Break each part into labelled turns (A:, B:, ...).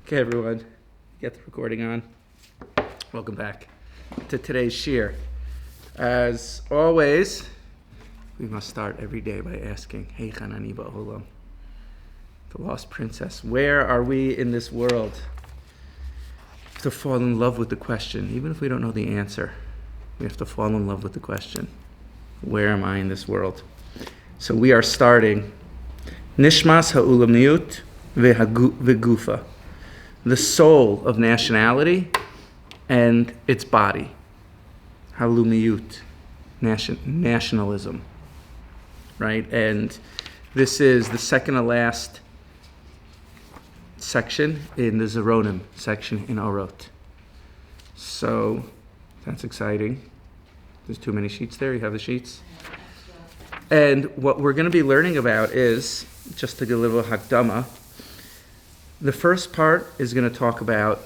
A: Okay, everyone, get the recording on. Welcome back to today's shiur. As always, we must start every day by asking, Hey Chanani Ba'olam, the lost princess, where are we in this world? To fall in love with the question, even if we don't know the answer, we have to fall in love with the question, where am I in this world? So we are starting Nishmas HaLe'umiyut v'gufa, the soul of nationality and its body. HaLe'umiyut, nationalism, right? And this is the second to last section in the Zeronim section in Orot. So that's exciting. There's too many sheets there. You have the sheets. And what we're going to be learning about is, just to give a little hakdama, the first part is going to talk about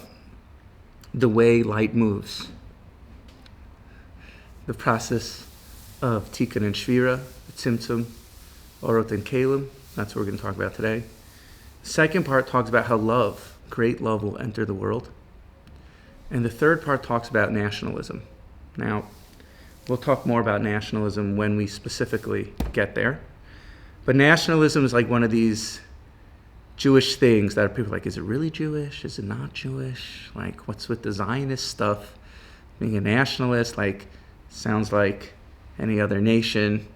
A: the way light moves, the process of tikkun and shvira, tzimtzum, orot and kalim. That's what we're going to talk about today. The second part talks about how love, great love, will enter the world. And the third part talks about nationalism. Now, we'll talk more about nationalism when we specifically get there. But nationalism is like one of these Jewish things that people are like, is it really Jewish? Is it not Jewish? Like, what's with the Zionist stuff? Being a nationalist, like, sounds like any other nation.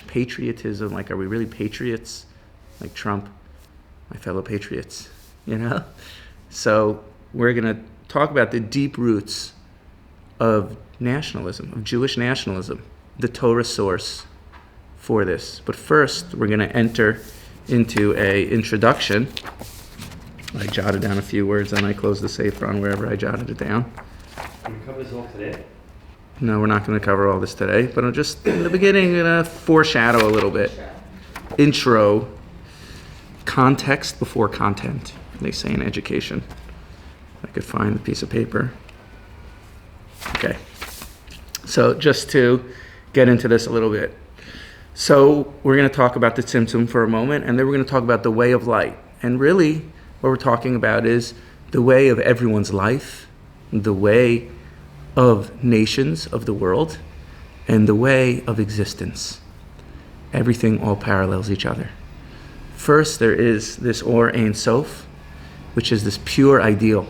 A: Patriotism, like, are we really patriots? Like Trump, my fellow patriots, you know? So we're going to talk about the deep roots of nationalism, of Jewish nationalism, the Torah source for this. But first, we're going to enter into a introduction. I jotted down a few words and I closed the sefer on wherever I jotted it down.
B: Can we cover this all today?
A: No, we're not going to cover all this today, but I'm just, in the beginning, going to foreshadow a little bit. Intro, context before content, they say in education. I could find the piece of paper. Okay. So just to get into this a little bit. So we're going to talk about the tzimtzum for a moment, and then we're going to talk about the way of light. And really, what we're talking about is the way of everyone's life, the way of nations of the world, and the way of existence. Everything all parallels each other. First, there is this Or Ein Sof, which is this pure ideal,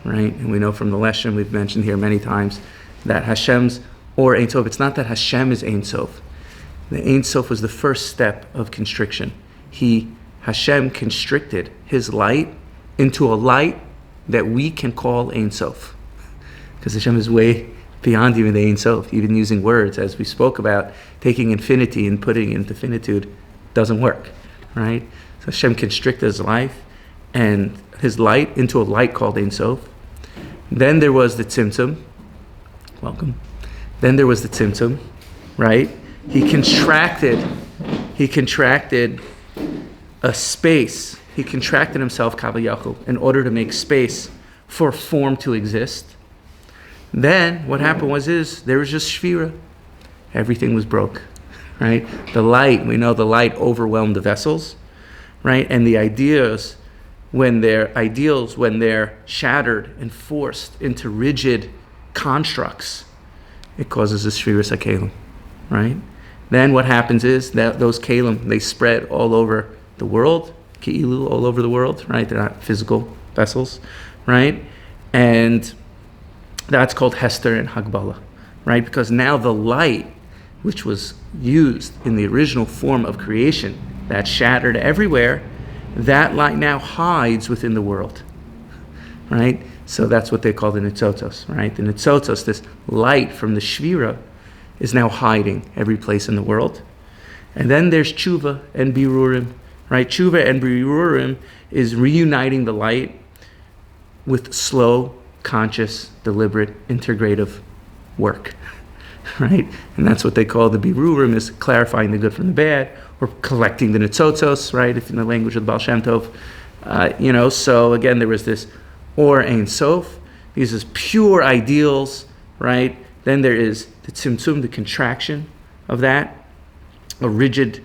A: right? And we know from the lesson we've mentioned here many times that Hashem's Or Ein Sof, it's not that Hashem is Ein Sof. The Ein Sof was the first step of constriction. Hashem constricted his light into a light that we can call Ein Sof. Because Hashem is way beyond even the Ein Sof. Even using words, as we spoke about, taking infinity and putting it into finitude doesn't work, right? So Hashem constricted his life and his light into a light called Ein Sof. Then there was the tzimtzum. Welcome. Then there was the tzimtzum, right? He contracted a space. He contracted himself, Kabbalah, in order to make space for form to exist. Then what happened there was just shvira. Everything was broke, right? The light, we know the light overwhelmed the vessels, right? And the ideals, when they're shattered and forced into rigid constructs, it causes a shviras hakelim, right? Then what happens is that those kelim, they spread all over the world, ki'ilu, all over the world, right? They're not physical vessels, right? And that's called Hester and Kabbalah, right? Because now the light, which was used in the original form of creation, that shattered everywhere, that light now hides within the world, right? So that's what they call the nitzotzos, right? The nitzotzos, this light from the shvira, is now hiding every place in the world. And then there's tshuva and birurim, right? Tshuva and birurim is reuniting the light with slow, conscious, deliberate, integrative work, right? And that's what they call the birurim, is clarifying the good from the bad, or collecting the nitzotzos, right? If in the language of the Baal Shem Tov, so again, there was this Or Ein Sof. These is pure ideals, right? Then there is the tzimtzum, the contraction of that, not a rigid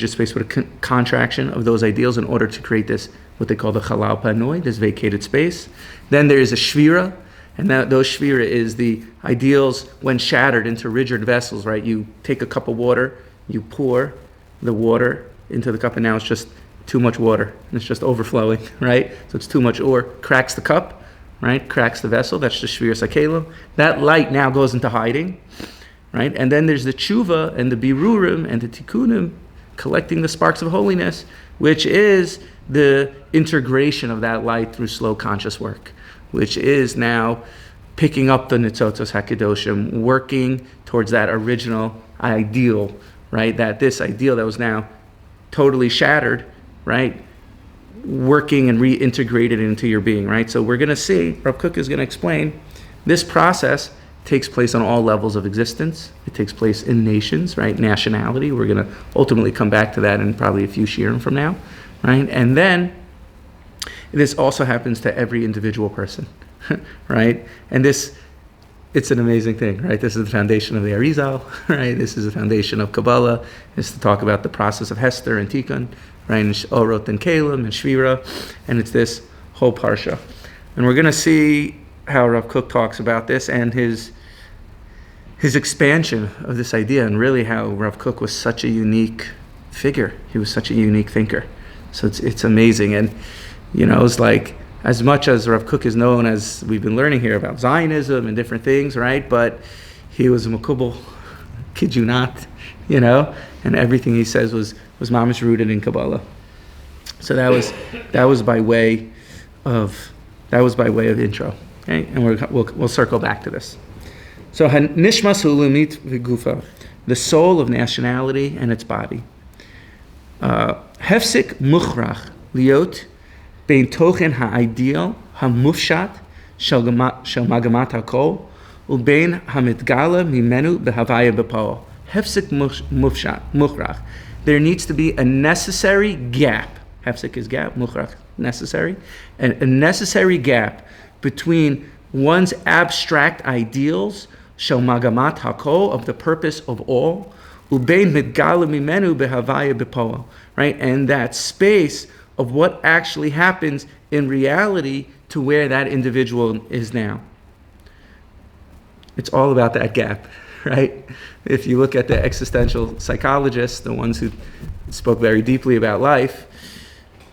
A: space, but a contraction of those ideals in order to create this what they call the chalal panoi, this vacated space. Then there is a shvira, and those shvira is the ideals when shattered into rigid vessels, right? You take a cup of water, you pour the water into the cup, and now it's just too much water, and it's just overflowing, right? So it's too much ore, cracks the cup, right? Cracks the vessel, that's the shvira sakelim. That light now goes into hiding, right? And then there's the tshuva and the birurim and the tikkunim, collecting the sparks of holiness, which is the integration of that light through slow conscious work, which is now picking up the nitzotos hakedoshim, working towards that original ideal, right? That this ideal that was now totally shattered, right? Working and reintegrated into your being, right? So we're going to see, Rav Kook is going to explain, this process takes place on all levels of existence. It takes place in nations, right? Nationality. We're going to ultimately come back to that in probably a few shiurim from now, right? And then this also happens to every individual person, right? And this, it's an amazing thing, right? This is the foundation of the Arizal, right? This is the foundation of Kabbalah. It's to talk about the process of Hester and Tikkun, right? And Orot and Kalim and Shvira, and it's this whole parsha. And we're going to see how Rav Kook talks about this and his expansion of this idea, and really how Rav Kook was such a unique figure. He was such a unique thinker. So it's amazing. And, you know, it's like, as much as Rav Kook is known, as we've been learning here about Zionism and different things, right? But he was a makubal, kid you not, you know, and everything he says was mamish rooted in Kabbalah. So that was by way of intro, okay? And we'll circle back to this. So Nishmas HaLe'umiyut v'gufa, the soul of nationality and its body. Hefsik mukhrach liot bein tochen ha'ideel ha'mufshat shel magamat hakol ubein hamitgala mimenu behavaya b'poel. Hefsik mukhrach. There needs to be a necessary gap. Hefsik is gap, mukhrach, necessary. And a necessary gap between one's abstract ideals, shel magamat hakol, of the purpose of all, ubein mitgala mimenu behavaya b'poel, right? And that space of what actually happens in reality to where that individual is now. It's all about that gap, right? If you look at the existential psychologists, the ones who spoke very deeply about life,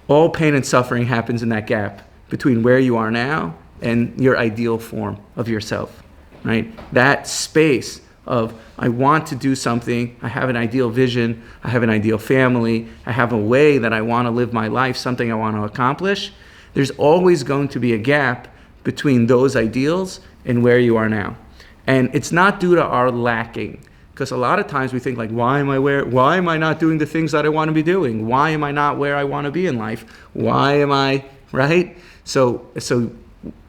A: all pain and suffering happens in that gap between where you are now and your ideal form of yourself, right? That space of, I want to do something, I have an ideal vision, I have an ideal family, I have a way that I want to live my life, something I want to accomplish. There's always going to be a gap between those ideals and where you are now. And it's not due to our lacking, because a lot of times we think like, why am I not doing the things that I want to be doing? Why am I not where I want to be in life? Why am I, right? So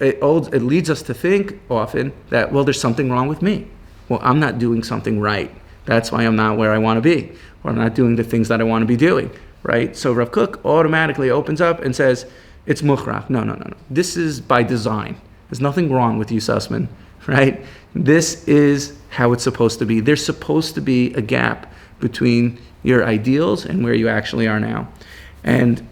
A: it leads us to think often that, well, there's something wrong with me. Well, I'm not doing something right. That's why I'm not where I want to be. Or I'm not doing the things that I want to be doing, right? So Rav Kook automatically opens up and says, it's mukhrach. No. This is by design. There's nothing wrong with you, Sussman, right? This is how it's supposed to be. There's supposed to be a gap between your ideals and where you actually are now. And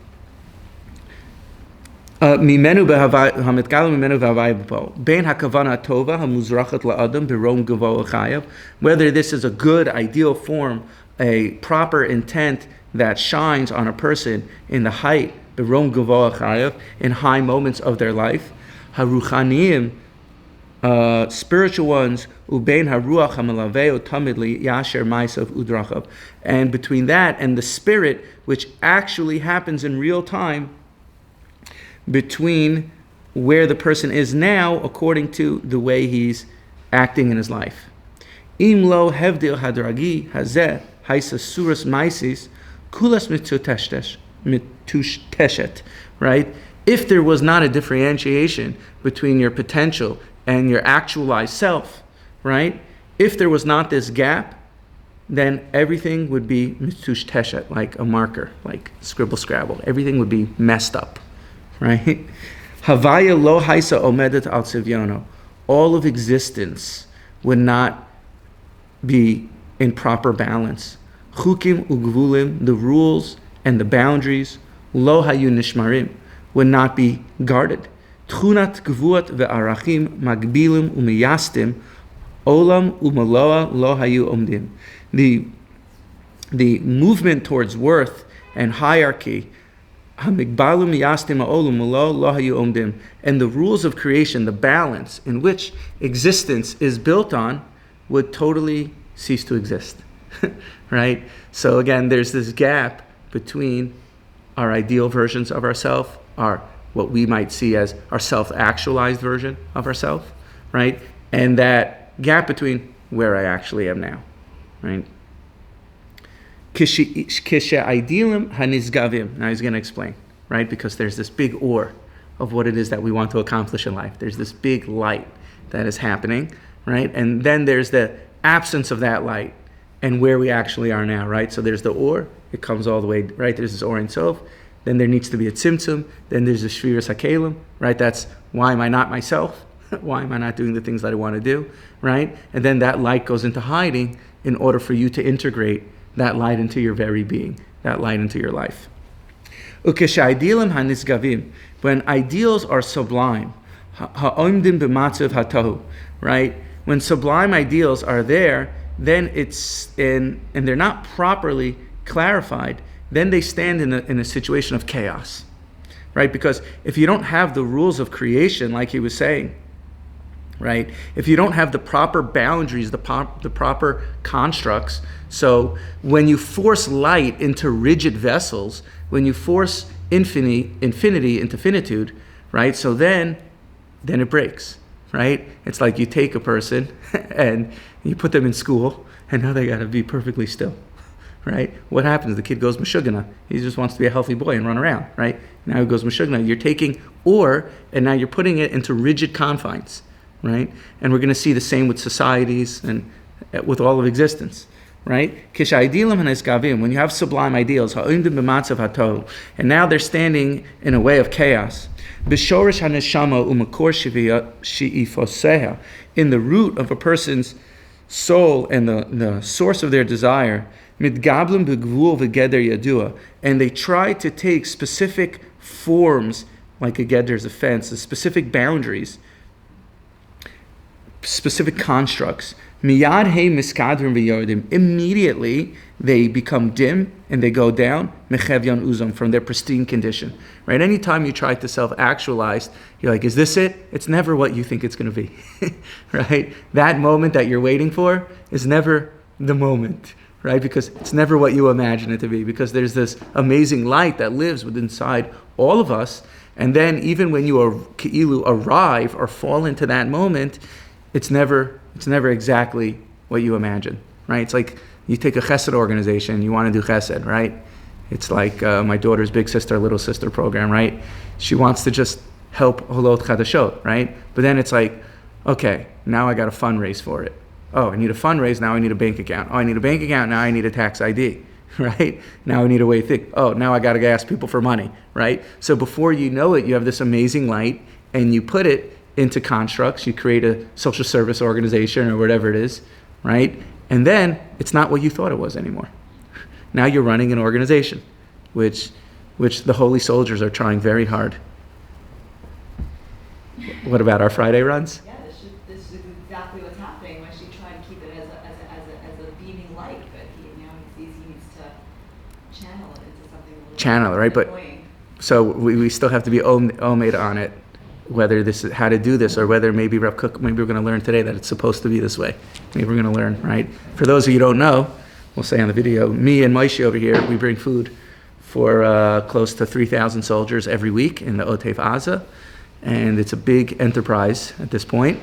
A: mimenu hamitgala mimenu v'havaya b'po bein hakavana tova hamuzrachat la'adam b'rom gavo chayav, whether this is a good ideal form, a proper intent that shines on a person in the height b'rom gavo chayav, in high moments of their life, haruchaniim, spiritual ones, ubein haruach hamalaveo tamidli yasher ma'asav udrachav, and between that and the spirit which actually happens in real time between where the person is now according to the way he's acting in his life. Im lo hevdil hadragi hazeh haisa suras maisis kulas mitusheshet, right? If there was not a differentiation between your potential and your actualized self, right? If there was not this gap, then everything would be mitusheshet, like a marker, like scribble scrabble. Everything would be messed up. Right? Havaya lo haisa omedet al tzivyono. All of existence would not be in proper balance. Chukim ugvulim, the rules and the boundaries, lo hayu nishmarim, would not be guarded. Tchunat gvuot ve'arachim magbilim umiyastim olam umaloa lo hayu omdim. The movement towards worth and hierarchy, and the rules of creation, the balance in which existence is built on, would totally cease to exist. Right? So again, there's this gap between our ideal versions of ourselves, our what we might see as our self-actualized version of ourselves, right? And that gap between where I actually am now, right? Kishe-idealim hanizgavim. Now he's going to explain, right? Because there's this big or of what it is that we want to accomplish in life. There's this big light that is happening, right? And then there's the absence of that light and where we actually are now, right? So there's the or, it comes all the way, right? There's this or in sof. Then there needs to be a tzimtzum. Then there's the shiur hakelim, right? That's why am I not myself? Why am I not doing the things that I want to do, right? And then that light goes into hiding in order for you to integrate that light into your very being, that light into your life. Ukeshaidilim hanisgavim, when ideals are sublime, ha'omdim b'matzav hatahu, right? When sublime ideals are there, then and they're not properly clarified, then they stand in a situation of chaos, right? Because if you don't have the rules of creation, like he was saying, right? If you don't have the proper boundaries, the proper constructs, so when you force light into rigid vessels, when you force infinity into finitude, right? So then it breaks, right? It's like you take a person and you put them in school, and now they got to be perfectly still. Right? What happens? The kid goes meshugana. He just wants to be a healthy boy and run around, right? Now he goes meshugana. You're taking or, and now you're putting it into rigid confines, right? And we're going to see the same with societies and with all of existence, right? When you have sublime ideals, and now they're standing in a way of chaos. In the root of a person's soul and the source of their desire, and they try to take specific forms, like a geder's offense, the specific boundaries, specific constructs. Immediately they become dim and they go down from their pristine condition. Right? Anytime you try to self-actualize, you're like, is this it? It's never what you think it's going to be. Right? That moment that you're waiting for is never the moment. Right? Because it's never what you imagine it to be, because there's this amazing light that lives within inside all of us, and then even when you arrive or fall into that moment, it's never exactly what you imagine, right? It's like you take a chesed organization, you want to do chesed, right? It's like my daughter's big sister, little sister program, right? She wants to just help holot chadashot, right? But then it's like, okay, now I got to fundraise for it. Oh, I need a fundraise, now I need a bank account. Oh, I need a bank account, now I need a tax ID, right? Now I need a way to think. Oh, now I got to ask people for money, right? So before you know it, you have this amazing light, and you put it into constructs. You create a social service organization or whatever it is, right? And then it's not what you thought it was anymore. Now you're running an organization, which the holy soldiers are trying very hard. What about our Friday runs?
C: Yeah, this is exactly what's happening. When she tried to keep it as a beaming light, but he needs to channel it into something a little
A: Channel, right? But
C: annoying.
A: so we still have to be omed on it, whether this is how to do this, or whether maybe Rav Kook, maybe we're going to learn today that it's supposed to be this way. Maybe we're going to learn, right? For those of you who don't know, we'll say on the video, me and Moshe over here, we bring food for close to 3,000 soldiers every week in the Otef Aza. And it's a big enterprise at this point.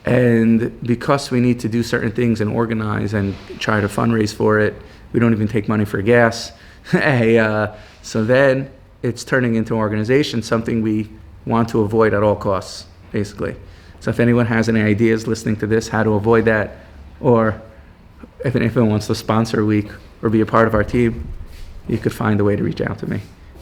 A: And because we need to do certain things and organize and try to fundraise for it, we don't even take money for gas. So then it's turning into an organization, something we want to avoid at all costs, basically. So if anyone has any ideas listening to this, how to avoid that, or if anyone wants to sponsor a week or be a part of our team, you could find a way to reach out to me,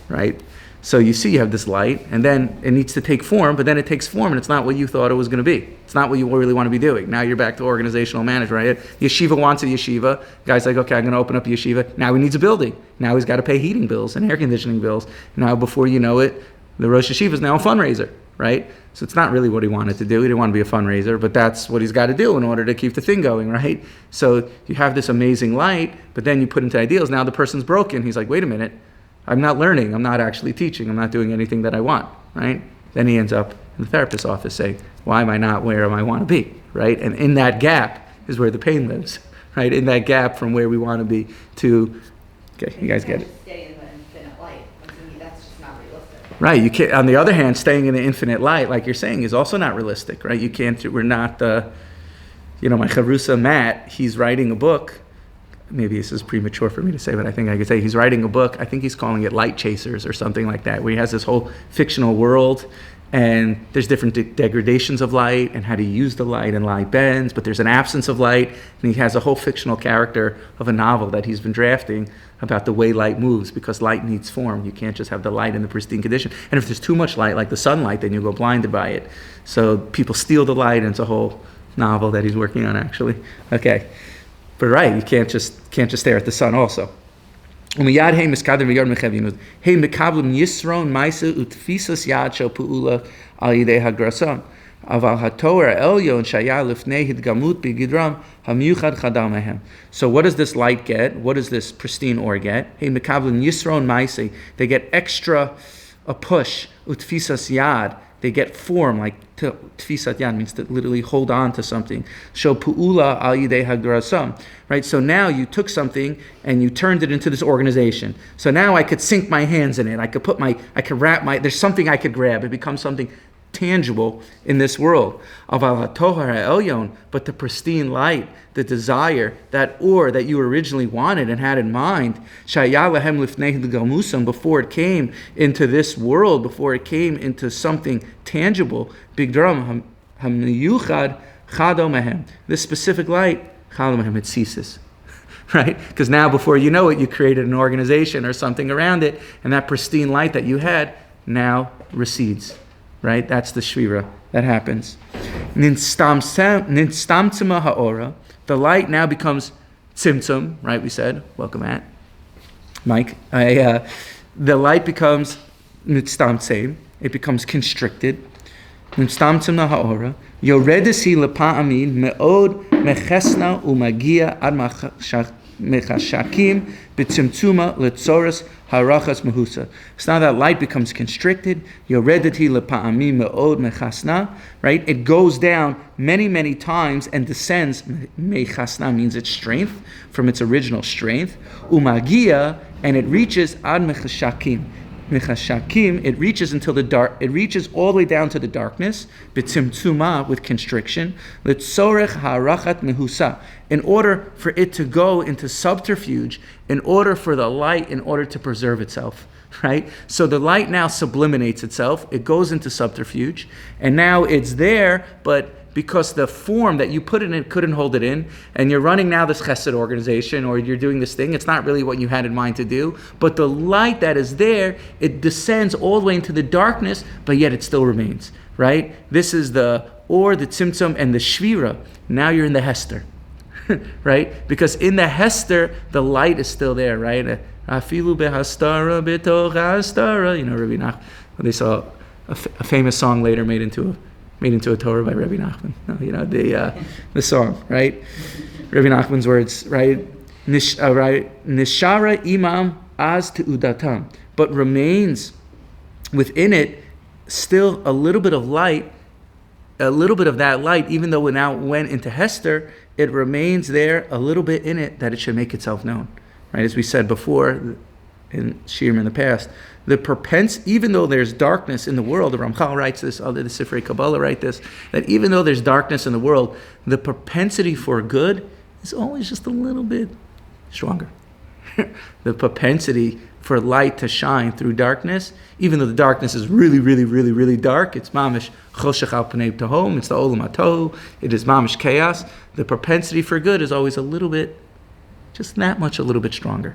A: right? So you see you have this light, and then it needs to take form, but then it takes form, and it's not what you thought it was going to be. It's not what you really want to be doing. Now you're back to organizational management, right? Yeshiva wants a yeshiva. Guy's like, okay, I'm going to open up a yeshiva. Now he needs a building. Now he's got to pay heating bills and air conditioning bills. Now before you know it, The Rosh Hashiva is now a fundraiser, right? So it's not really what he wanted to do. He didn't want to be a fundraiser, but that's what he's got to do in order to keep the thing going, right? So you have this amazing light, but then you put into ideals. Now the person's broken. He's like, wait a minute. I'm not learning. I'm not actually teaching. I'm not doing anything that I want, right? Then he ends up in the therapist's office saying, why am I not where I want to be, right? And in that gap is where the pain lives, right? In that gap from where we want to be to, okay, you guys get it.
C: Stay in the infinite light. To me, that's just not realistic.
A: Right. You can't. On the other hand, staying in the infinite light, like you're saying, is also not realistic, right? You can't. We're not the. My Charusa Matt. He's writing a book. Maybe this is premature for me to say, but I think I could say he's writing a book. I think he's calling it Light Chasers or something like that, where he has this whole fictional world, and there's different degradations of light and how to use the light, and light bends, but there's an absence of light, and he has a whole fictional character of a novel that he's been drafting about the way light moves, because light needs form. You can't just have the light in the pristine condition. And if there's too much light, like the sunlight, then you go blinded by it. So people steal the light, and it's a whole novel that he's working on, actually. Okay. But right, you can't just stare at the sun also. Umiyad hey miskader v'yod mechavinu. Hey mekablim yisron ma'isa utfisas yad shel pu'ula al yidei hagrasa. Aval haTorah elyon shaya lifnei hidgamut b'gidram hamiyuchad chadal mehem. So what does this light get? What does this pristine ore get? Hey mekablim yisron ma'isa. They get a push. Utfisas yad. They get form, like tfisat yad means to literally hold on to something. Shel pu'ula al yidei hagrasa. Right, so now you took something and you turned it into this organization. So now I could sink my hands in it. I could wrap there's something I could grab. It becomes something tangible in this world. Aval hatohar elyon, but the pristine light, the desire, that ore that you originally wanted and had in mind, shaya lahem lifnei hidgamusam, before it came into this world, before it came into something tangible, bigdram hamniyuchad chado mehem. This specific light, it ceases, right? Because now, before you know it, you created an organization or something around it, and that pristine light that you had now recedes, right? That's the shvira that happens. Ninstamtzima ha'ora, the light now becomes tzimtzum, right? We said, welcome, Matt, Mike. The light becomes nitztamtzim, it becomes constricted. Ninstamtzima ha'ora. Yoredesi lepa'amin me'od mechesna umagia ad mechashakim b'tzimtzuma letzoras harachas mehusa. So now that light becomes constricted. Yoredeti lepa'amin me'od mechasna. Right? It goes down many, many times and descends. Mechasna means its strength, from its original strength. Umagia, and it reaches ad mechashakim. It reaches until the dark. It reaches all the way down to the darkness. B'tzimtzuma, with constriction. L'tzorech harachat mehusa. In order for it to go into subterfuge, in order for the light, in order to preserve itself. Right. So the light now subliminates itself. It goes into subterfuge, and now it's there, but because the form that you put in it couldn't hold it in, and you're running now this chesed organization, or you're doing this thing, it's not really what you had in mind to do, but the light that is there, it descends all the way into the darkness, but yet it still remains, right? This is the tzimtzum, and the shvira. Now you're in the hester, right? Because in the hester, the light is still there, right? Afilu behastara betoch hastara. Rabbi Nachman, they saw a famous song later made into a Torah by Rabbi Nachman. The song, right? Rabbi Nachman's words, right? Nishara imam az te'udatam, but remains within it still a little bit of light, a little bit of that light, even though it now went into Hester, it remains there a little bit in it that it should make itself known, right? As we said before in shiur in the past, even though there's darkness in the world, the Ramchal writes this, the Sifrei Kabbalah write this, that even though there's darkness in the world, the propensity for good is always just a little bit stronger. The propensity for light to shine through darkness, even though the darkness is really, really, really, really dark, it's mamish choshech al pnei tehom, it's the olam hatohu, it is mamish chaos, the propensity for good is always a little bit, just that much, a little bit stronger,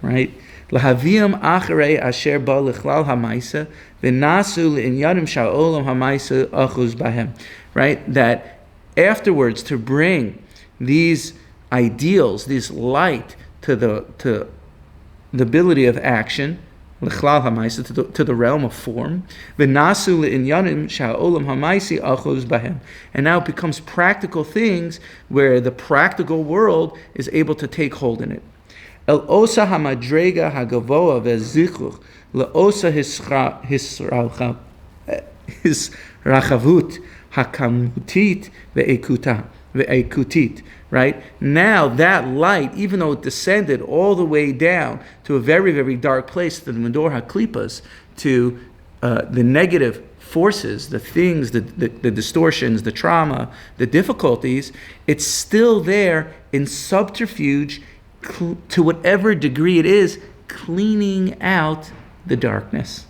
A: right? Lahavim acharei asher ba lichlal hamaisa v'nasu le'inyanim sha'olam hamaisa achuz bahem. Right? That afterwards, to bring these ideals, this light to the ability of action, l'chlal hamaisi, to the realm of form. V'nasu le'inyanim sha'olam hamaisi achos bahem. And now it becomes practical things where the practical world is able to take hold in it. El osa hamadrega hagavoa ve'zichuch le'osa hisrachavut hakamutit ve'ekutit. Right? Now that light, even though it descended all the way down to a very, very dark place, the Medor HaKlipas, to the negative forces, the things, the distortions, the trauma, the difficulties, it's still there in subterfuge to whatever degree it is, cleaning out the darkness.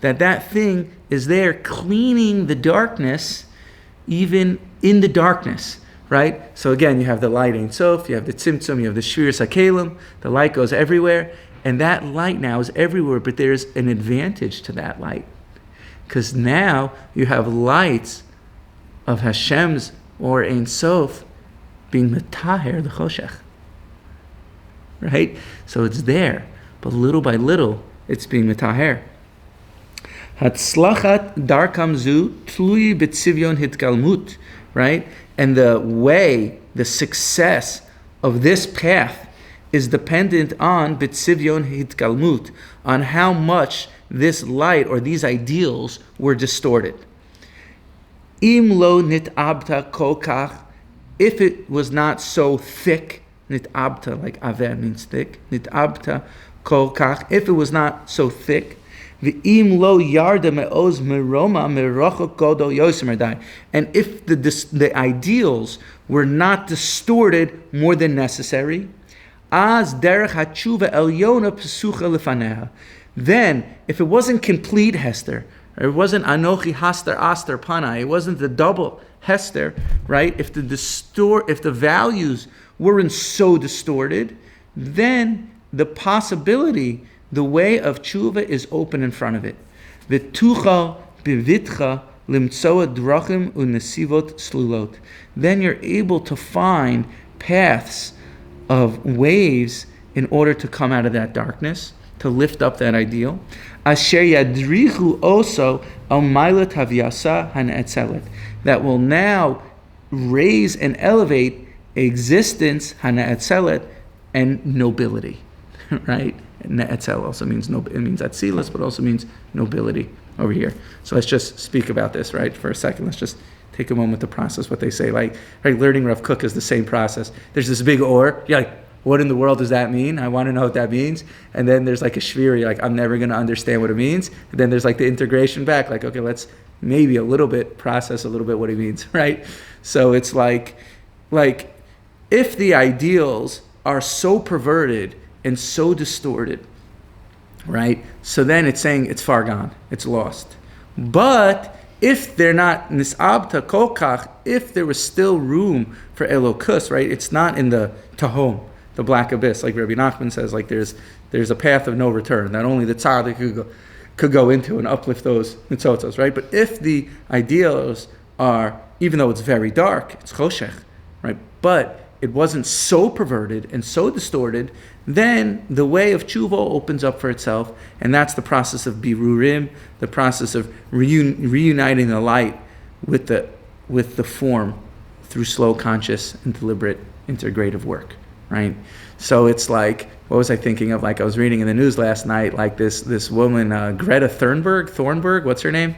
A: That thing is there cleaning the darkness, even in the darkness, right? So again, you have the light Ein Sof, you have the Tzimtzum, you have the Shviras HaKelim, the light goes everywhere, and that light now is everywhere, but there's an advantage to that light. Because now you have lights of Hashem's or Ein Sof being metaher the Choshech, right? So it's there, but little by little, it's being metaher. Hatzlachat darkam zu tlui b'tzivyon hitgalmut, right? And the way, the success of this path is dependent on b'tzivyon hitgalmut, on how much this light or these ideals were distorted. Im lo nit'abta kolkach, if it was not so thick, nit'abta, like aver means thick, nit'abta kolkach, if it was not so thick, V'im lo yarda me'oz meroma merachok godol yosem erdai. And if the ideals were not distorted more than necessary, az derech hatshuva elyona pesucha lefaneha. Then, if it wasn't complete Hester, or it wasn't anochi haster aster panai, it wasn't the double Hester, right? If the values weren't so distorted, then the possibility, the way of tshuva is open in front of it. V'tucha b'vitcha limtsoa drachim u'nesivot slulot. Then you're able to find paths of waves in order to come out of that darkness, to lift up that ideal. Asher yadrichu also al mailat havyasa hanetzelet. That will now raise and elevate existence hanetzelet and nobility, right? Ne'etzel also means it means atzilus, but also means nobility over here. So let's just speak about this, right, for a second. Let's just take a moment to process what they say. Like, right, learning Rav Kook is the same process. There's this big or, you're like, what in the world does that mean? I want to know what that means. And then there's like a shvir, you're like, I'm never going to understand what it means. And then there's like the integration back, like, okay, let's maybe a little bit process a little bit what it means, right? So it's like if the ideals are so perverted and so distorted, right? So then it's saying it's far gone, it's lost. But if they're not nisabta kolkach, if there was still room for elokus, right? It's not in the tahom, the black abyss, like Rabbi Nachman says, like there's a path of no return that only the tzaddik could go into and uplift those nitzotzos, right? But if the ideals are, even though it's very dark, it's choshech, right? But it wasn't so perverted and so distorted, then the way of tshuva opens up for itself, and that's the process of birurim, the process of reuniting the light with the form through slow, conscious, and deliberate integrative work, right? So it's like, what was I thinking of? Like I was reading in the news last night, like this woman, Greta Thunberg, what's her name?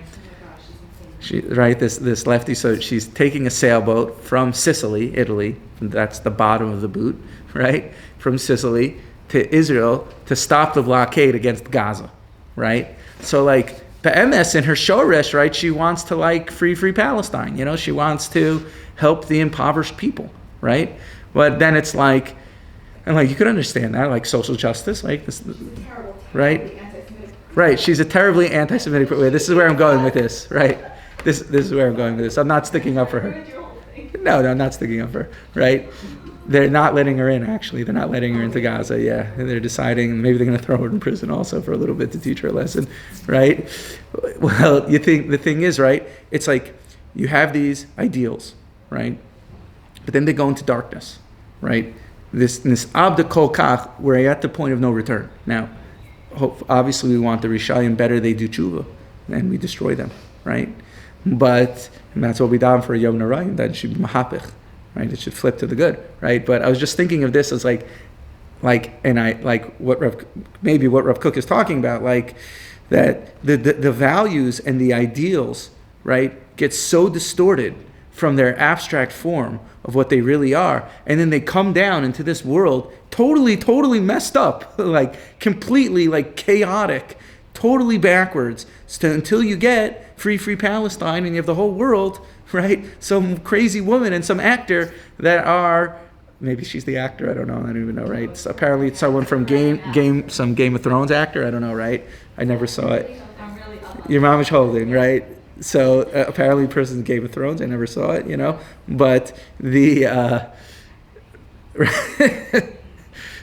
A: This lefty, so she's taking a sailboat from Sicily, Italy, that's the bottom of the boot, right? From Sicily to Israel to stop the blockade against Gaza, right? So like, Be'emes in her shoresh, right, she wants to like free Palestine, you know, she wants to help the impoverished people, right? But then it's like, and like you could understand that, like social justice, like this, right? Right, she's a terribly anti-Semitic. This is where I'm going with this, right? This is where I'm going with this. I'm not sticking up for her. No, I'm not sticking up for her, right? They're not letting her in, actually. They're not letting her into Gaza, yeah. And they're deciding, maybe they're going to throw her in prison also for a little bit to teach her a lesson, right? Well, the thing is, right, it's like you have these ideals, right? But then they go into darkness, right? this abda kol kach, we're at the point of no return. Now, obviously we want the Rishayim better, they do tshuva, and we destroy them, right? But, and that's what we daven for Yom Narayim, that it should be mahapich, right? It should flip to the good, right? But I was just thinking of this as what Rav Kook is talking about, like that the values and the ideals, right, get so distorted from their abstract form of what they really are, and then they come down into this world totally messed up, like completely like chaotic, totally backwards, until you get free Palestine and you have the whole world, right? Some crazy woman and some actor that are, maybe she's the actor, I don't know, I don't even know, right? So apparently it's someone from some Game of Thrones actor, I don't know, right? I never saw it. Your mom is holding, right? So apparently the person's Game of Thrones, I never saw it, but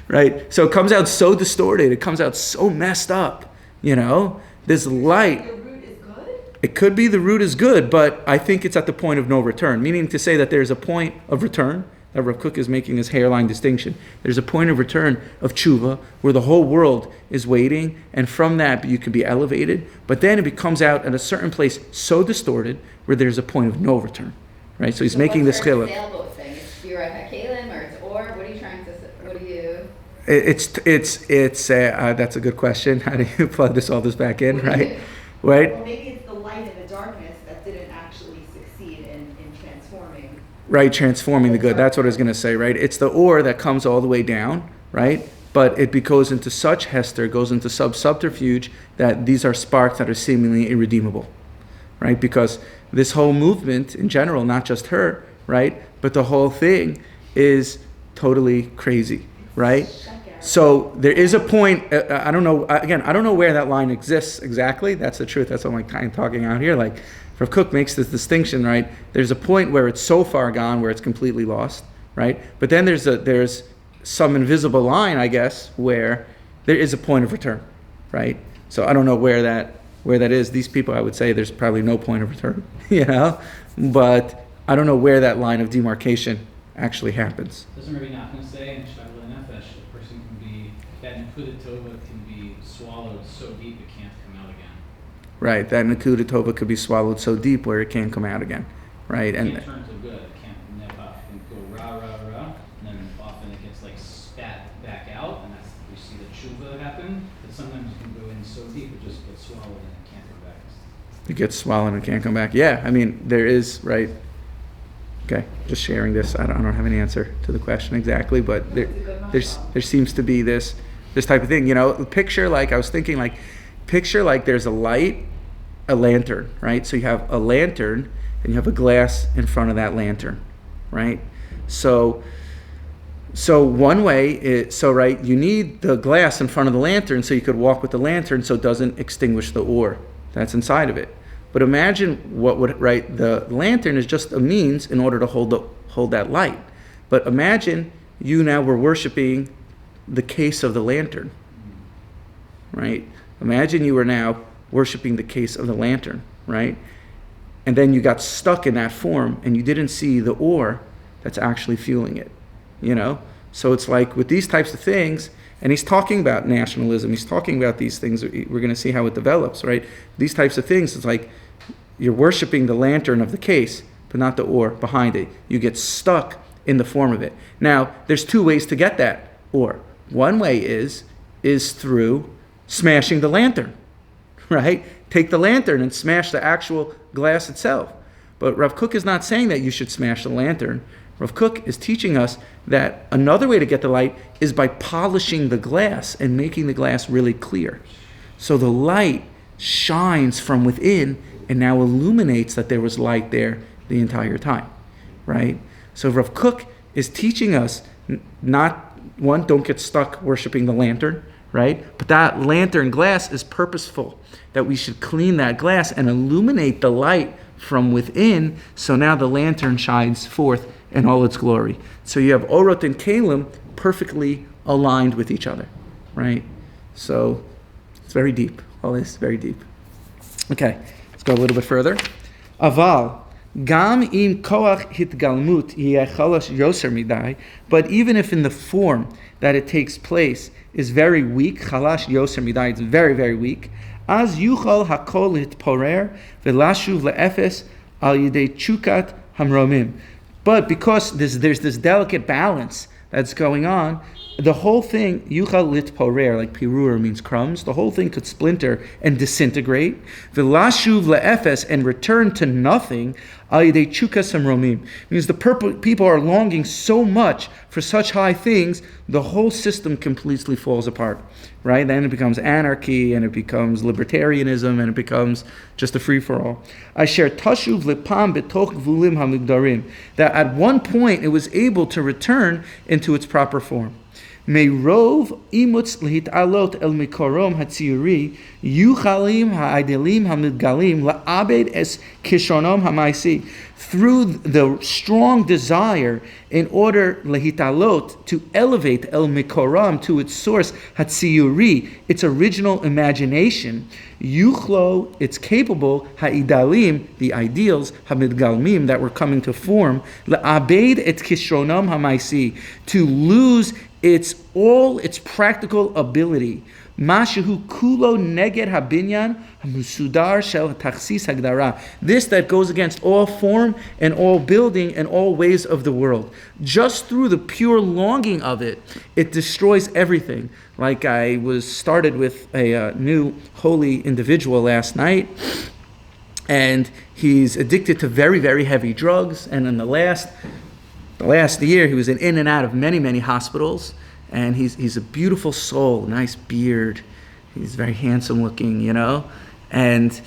A: right? So it comes out so distorted, it comes out so messed up, this light.
C: The root is good?
A: It could be the root is good, but I think it's at the point of no return, meaning to say that there's a point of return, that Rav Kook is making this hairline distinction. There's a point of return of tshuva where the whole world is waiting, and from that you can be elevated, but then it becomes out at a certain place so distorted where there's a point of no return, right? So he's making this chiluk.
D: Sailboat thing? It's shiur or it's or? What are you trying to say? What do you...
A: It's that's a good question. How do you plug this back in, right? Right?
C: Or maybe it's the light and the darkness that didn't actually succeed in transforming.
A: Right, transforming the good. That's what I was going to say, right? It's the or that comes all the way down, right? But it goes into such hester, goes into subterfuge that these are sparks that are seemingly irredeemable, right? Because this whole movement in general, not just her, right? But the whole thing is totally crazy, right? So there is a point, I don't know where that line exists exactly. That's the truth. That's what I'm kind of talking out here. Like, Rav Kook makes this distinction, right? There's a point where it's so far gone where it's completely lost, right? But then there's some invisible line, I guess, where there is a point of return, right? So I don't know where that is. These people, I would say there's probably no point of return, but I don't know where that line of demarcation actually happens.
E: Doesn't Rabbi Nachman say in Shabbos Nefesh, a person can be, that Nakuda Tova can be swallowed so deep it can't come out again?
A: Right, that Nakuda Tova could be swallowed so deep where it can't come out again, right?
E: It can't turn to good, it can't nip up and go rah, and then often it gets like spat back out, and that's, we see the tshuva happen, but sometimes it can go in so deep it just gets swallowed and it can't come back.
A: It gets swallowed and can't come back. Yeah, I mean, there is, right? Okay, just sharing this. I don't have any answer to the question exactly, but there seems to be this type of thing. Picture like there's a light, a lantern, right? So you have a lantern and you have a glass in front of that lantern, right? So one way is, right, you need the glass in front of the lantern so you could walk with the lantern so it doesn't extinguish the ore that's inside of it. But imagine the lantern is just a means in order to hold that light. But imagine you now were worshiping the case of the lantern, right? Imagine you were now worshiping the case of the lantern, right? And then you got stuck in that form and you didn't see the ore that's actually fueling it, So it's like with these types of things, and he's talking about nationalism, he's talking about these things, we're going to see how it develops, right? These types of things, it's like you're worshiping the lantern of the case, but not the ore behind it. You get stuck in the form of it. Now, there's two ways to get that ore. One way is through smashing the lantern, right? Take the lantern and smash the actual glass itself. But Rav Kook is not saying that you should smash the lantern. Rav Kook is teaching us that another way to get the light is by polishing the glass and making the glass really clear. So the light shines from within and now illuminates that there was light there the entire time, right? So Rav Kook is teaching us don't get stuck worshiping the lantern, right? But that lantern glass is purposeful, that we should clean that glass and illuminate the light from within, so now the lantern shines forth in all its glory. So you have Orot and Kalim perfectly aligned with each other, right? So it's very deep. All this very deep. Okay, let's go a little bit further. Aval Gam im koach hitgalmut chalash yoser midai. But even if in the form that it takes place is very weak, chalash yoser midai, it's very, very weak. Az yuchal hakol hitporer velashuv leefes al yidei chukat hamromim. But because there's this delicate balance that's going on, the whole thing, yuchal lit porer, like pirur means crumbs, the whole thing could splinter and disintegrate. V'lashuv le'efes, and return to nothing, al yidei chukas hamromim. Means the people are longing so much for such high things, the whole system completely falls apart. Right? Then it becomes anarchy, and it becomes libertarianism, and it becomes just a free-for-all. Asher tashuv lepam betoch gvulim hamigdarim. That at one point it was able to return into its proper form. Meirov imutz lehit'alot el mikorom hatziyuri yuchalim ha'adelim hamidgalim la'abed es kishonom hamaisi. Through the strong desire in order lehitalot, to elevate el mikoram, to its source hatziyuri, its original imagination, yuchlo, it's capable ha'idalim, the ideals hamidgalmim that were coming to form, la'abed et kishonom hamaisi, to lose all its practical ability. Mashahu kulo neged habinyan hamusudar shel tachsis hagdara. This that goes against all form and all building and all ways of the world. Just through the pure longing of it, it destroys everything. Like I was started with a new holy individual last night, and he's addicted to very, very heavy drugs. And in the last year, he was in and out of many, many hospitals. And he's a beautiful soul, nice beard. He's very handsome looking, and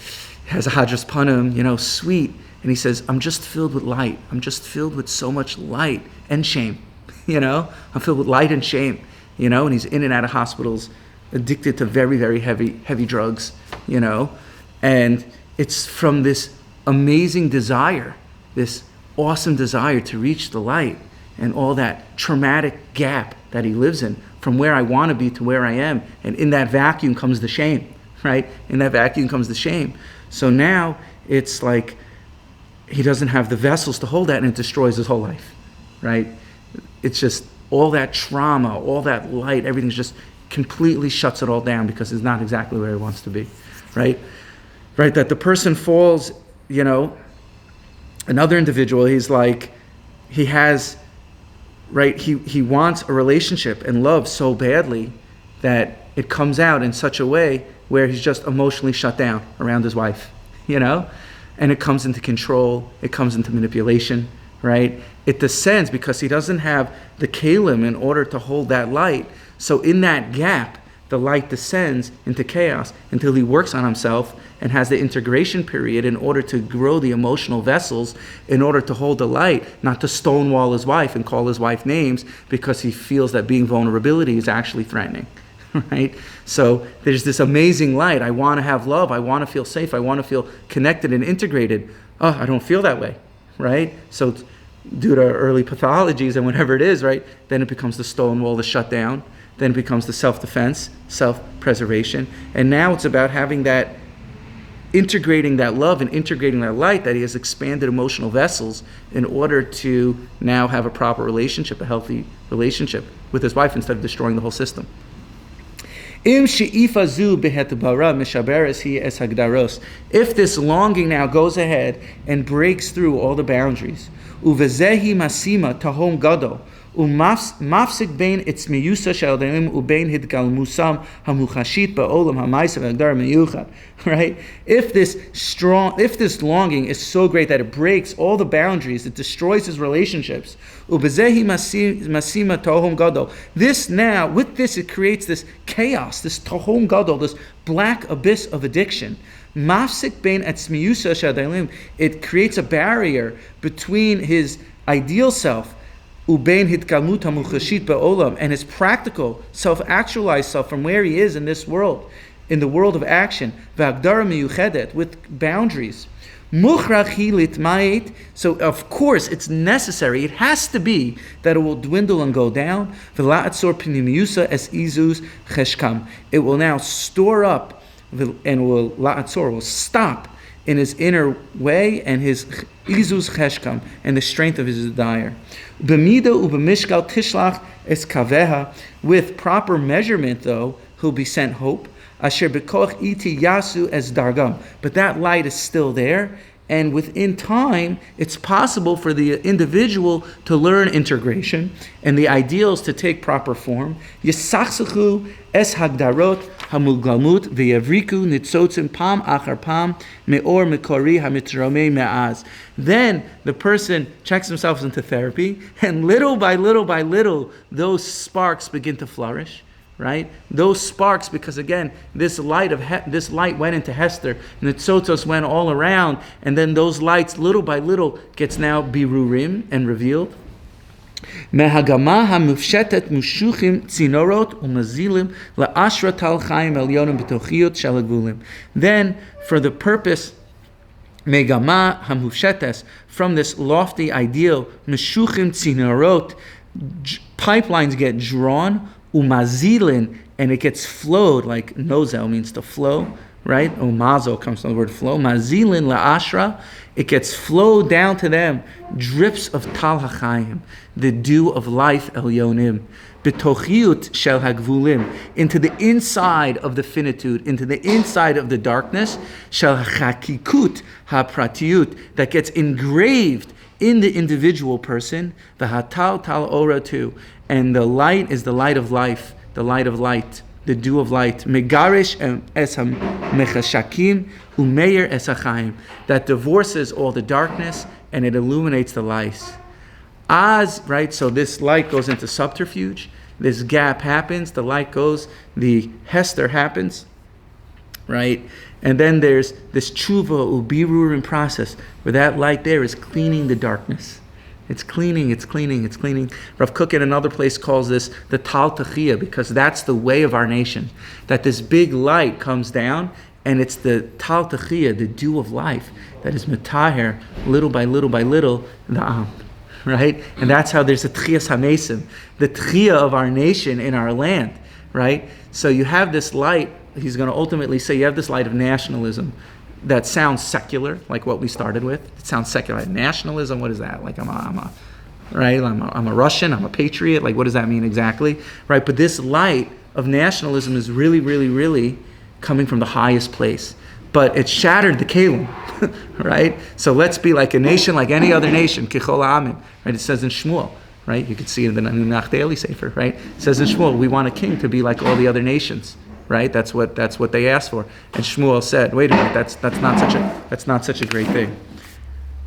A: has a hadras panim, sweet. And he says, I'm just filled with light. I'm just filled with so much light and shame, I'm filled with light and shame, and he's in and out of hospitals, addicted to very, very heavy drugs, and it's from this amazing desire, this awesome desire to reach the light, and all that traumatic gap that he lives in, from where I want to be to where I am. And in that vacuum comes the shame, right? In that vacuum comes the shame. So now it's like he doesn't have the vessels to hold that, and it destroys his whole life, right? It's just all that trauma, all that light, everything's just completely shuts it all down because it's not exactly where he wants to be, right? Right, that the person falls, another individual, he's like, he has, right, he wants a relationship and love so badly that it comes out in such a way where he's just emotionally shut down around his wife, and it comes into control, it comes into manipulation, right? It descends because he doesn't have the kalim in order to hold that light. So in that gap, the light descends into chaos until he works on himself and has the integration period in order to grow the emotional vessels, in order to hold the light, not to stonewall his wife and call his wife names because he feels that being vulnerability is actually threatening, right? So there's this amazing light. I want to have love. I want to feel safe. I want to feel connected and integrated. Oh, I don't feel that way, right? So due to early pathologies and whatever it is, right, then it becomes the stonewall, the shutdown. Then it becomes the self-defense, self-preservation. And now it's about having that, integrating that love and integrating that light, that he has expanded emotional vessels in order to now have a proper relationship, a healthy relationship with his wife instead of destroying the whole system. If this longing now goes ahead and breaks through all the boundaries, uvezehi masima tahom gadol, Mafsik bein itzmiyusa she'aldeim ubein hitgalmusam hamuchashit ba'olam ha'maisa v'agdar miyuchad. Right? If this longing is so great that it breaks all the boundaries, it destroys his relationships. Ubezehi masima tohom gadol. This now, with this, it creates this chaos, this tohom gadol, this black abyss of addiction. Mafsik bein itzmiyusa she'aldeim. It creates a barrier between his ideal self and his practical, self-actualized self from where he is in this world, in the world of action, with boundaries. So of course it's necessary, it has to be that it will dwindle and go down. It will now store up and will stop in his inner way and his izus cheshkam, and the strength of his desire. B'mida u'b'mishkal tishlach es kaveha, with proper measurement though, he'll be sent hope. Asher b'koch iti yasu es dargam, but that light is still there. And within time, it's possible for the individual to learn integration and the ideals to take proper form. Yisachsachu es hagdarot hamuglamut v'yavriku nitzotzim pam achar pam meor mekori hamitromei me'az. Then the person checks himself into therapy, and little by little, those sparks begin to flourish. Right? Those sparks, because again, this light went into Hester, and the tzotzos went all around, and then those lights, little by little, gets now birurim and revealed. Mehagama hamufshetet mushuchim tzinorot umazilim laashra tal chaim elyonim b'tochiyot shalagvulim. Then, for the purpose, megama hamufshetes, from this lofty ideal, mushuchim tzinorot, pipelines get drawn. Umazilin, and it gets flowed, like nozel means to flow, right? Umazo comes from the word flow. Mazilin la'ashra, it gets flowed down to them, drips of tal hachayim, the dew of life elyonim, b'tochiyut shel hagvulim, into the inside of the finitude, into the inside of the darkness, shel hachakikut hapratiyut, that gets engraved in the individual person, the hatal tal ora too. And the light is the light of life, the light of light, the dew of light. Megarish es mechashakim umeir es hachaim, that divorces all the darkness and it illuminates the light. As, right, so this light goes into subterfuge, this gap happens, the light goes, the Hester happens, right? And then there's this tshuva ubirurim process, where that light there is cleaning the darkness. It's cleaning. Rav Kook in another place calls this the tal techiyah, because that's the way of our nation. That this big light comes down, and it's the tal techiyah, the dew of life, that is metaher, little by little, the am. Right? And that's how there's a tchiyas hamesim, the techiyah of our nation in our land. Right? So you have this light, he's going to ultimately say, you have this light of nationalism, that sounds secular, like what we started with. It sounds secular. Nationalism, what is that? Like I'm a Russian, I'm a patriot. Like what does that mean exactly? Right? But this light of nationalism is really coming from the highest place. But it shattered the kelim, right? So let's be like a nation, like any other nation. Kichol ha'amim, right? It says in Shmuel, right? You can see it in the Nunach Daily Sefer, right? It says in Shmuel, we want a king to be like all the other nations. Right, that's what they asked for, and Shmuel said, "Wait a minute, that's not such a great thing."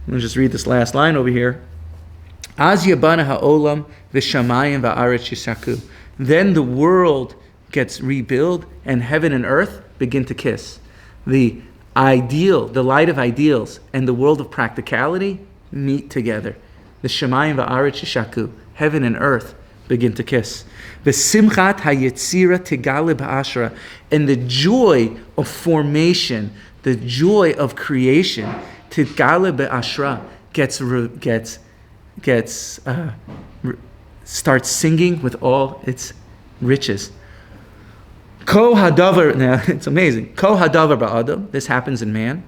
A: Let me just read this last line over here. Az yabana ha'olam v'shamayim va'aretz yishaku. Then the world gets rebuilt, and heaven and earth begin to kiss. The ideal, the light of ideals, and the world of practicality meet together. The shamayim va'aretz yishaku, heaven and earth begin to kiss. V'simchat hayetzira tigale ba'ashra, and the joy of formation, the joy of creation, tigale ba'ashra, starts singing with all its riches. Ko hadavar, now it's amazing. Ko hadavar ba'adam, this happens in man.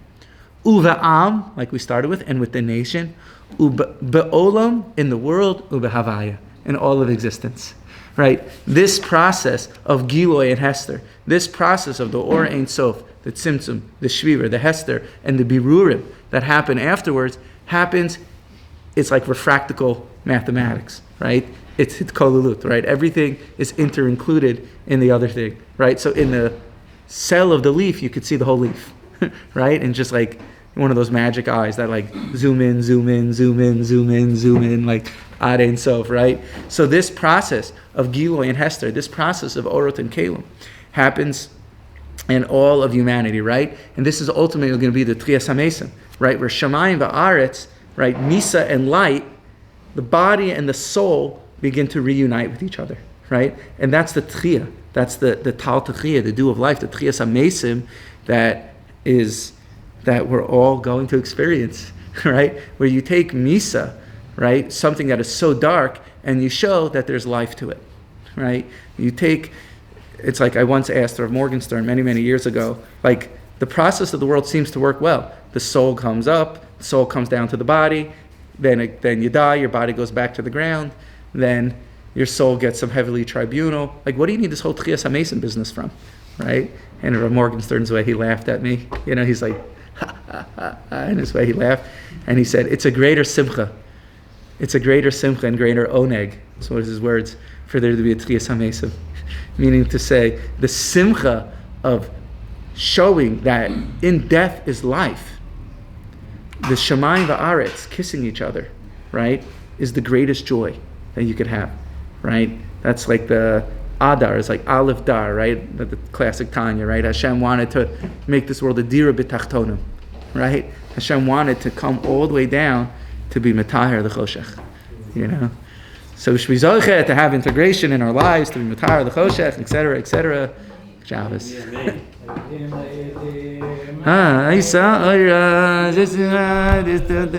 A: Uva'am, like we started with, and with the nation. Ube'olam, in the world. Ube'havaya, in all of existence. Right? This process of Giloy and Hester, this process of the Or Ein Sof, the Tzimtzum, the Shviver, the Hester, and the Birurim that happen afterwards, it's like refractical mathematics, right? It's kolalut, right? Everything is inter-included in the other thing, right? So in the cell of the leaf, you could see the whole leaf, right? And just like one of those magic eyes that like zoom in, like Ad Ein Sof, right? So this process of Giloy and Hester, this process of Orot and Kelim happens in all of humanity, right? And this is ultimately going to be the Tchiyas HaMesim, right? Where Shamayim va'aretz, right? Misa and light, the body and the soul begin to reunite with each other, right? And that's the Tchiyah. That's the Tal Tchiyah, the dew of life, the Tchiyas HaMesim that we're all going to experience, right? Where you take Misa, right? Something that is so dark, and you show that there's life to it, right? It's like I once asked Rav Morgenstern many years ago, like the process of the world seems to work well. The soul comes up, soul comes down to the body, then you die, your body goes back to the ground, then your soul gets some heavenly tribunal. Like, what do you need this whole Tchias HaMesim business from, right? And Rav Morgenstern's way, he laughed at me. He's like, ha, ha, ha, ha, in his way he laughed. And he said, it's a greater simcha. It's a greater simcha and greater oneg. So what is his words? For there to be a Tchias HaMesim. Meaning to say, the simcha of showing that in death is life. The Shamayim va'aretz, kissing each other, right, is the greatest joy that you could have, right? That's like the Adar, it's like Aleph Dar, right? The classic Tanya, right? Hashem wanted to make this world a dira b'tachtonim, right? Hashem wanted to come all the way down to be Mataher the Choshech, So we should be zocheh to have integration in our lives, to be Mataher the Choshech, etc., etc. Shabbos. Ah, I saw.